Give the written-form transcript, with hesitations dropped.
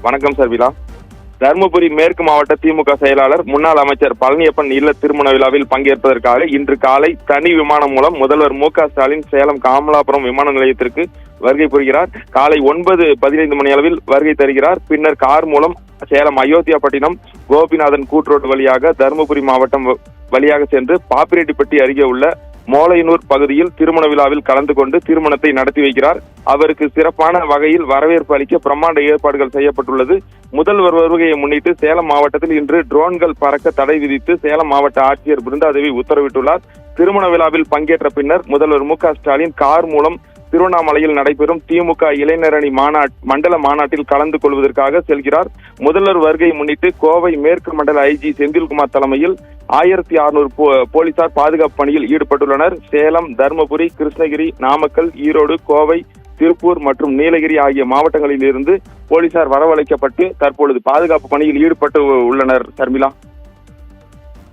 வணக்கம் சர்விலா. தருமபுரி மேற்கு மாவட்ட திமுக செயலாளர் முன்னாள் அமைச்சர் பழனியப்பன் இல்ல திருமண விழாவில் பங்கேற்பதற்காக இன்று காலை தனி விமானம் மூலம் முதல்வர் மு.க.ஸ்டாலின் சேலம் காமலாபுரம் விமான நிலையத்திற்கு வருகை புரிகிறார். காலை 9:15 மணி அளவில் வருகை தருகிறார். பின்னர் கார் மூலம் சேலம் அயோத்தியாபட்டினம் கோபிநாதன் கூட்ரோடு வழியாக தருமபுரி மாவட்டம் வழியாக சென்று பாப்பிரெட்டிப்பட்டி அருகே உள்ள மோலையனூர் பகுதியில் திருமண விழாவில் கலந்து கொண்டு திருமணத்தை நடத்தி வைக்கிறார். அவருக்கு சிறப்பான வகையில் வரவேற்பு அளிக்க பிரம்மாண்ட ஏற்பாடுகள் செய்யப்பட்டுள்ளது. முதல்வர் வருகையை முன்னிட்டு சேலம் மாவட்டத்தில் இன்று ட்ரோன்கள் பறக்க தடை விதித்து சேலம் மாவட்ட ஆட்சியர் பிருந்தாதேவி உத்தரவிட்டுள்ளார். திருமண விழாவில் பங்கேற்ற பின்னர் முதல்வர் மு.க.ஸ்டாலின் கார் மூலம் திருவண்ணாமலையில் நடைபெறும் திமுக இளைஞரணி மண்டல மாநாட்டில் கலந்து கொள்வதற்காக செல்கிறார். முதல்வர் வருகை முன்னிட்டு கோவை மேற்கு மண்டல ஐஜி செந்தில்குமார் தலைமையில் 1600 போலீசார் பாதுகாப்பு பணியில் ஈடுபட்டுள்ளனர். சேலம், தருமபுரி, கிருஷ்ணகிரி, நாமக்கல், ஈரோடு, கோவை, திருப்பூர் மற்றும் நீலகிரி ஆகிய மாவட்டங்களில் இருந்து போலீசார் வரவழைக்கப்பட்டு தற்பொழுது பாதுகாப்பு பணியில் ஈடுபட்டு உள்ளனர். சர்மிளா.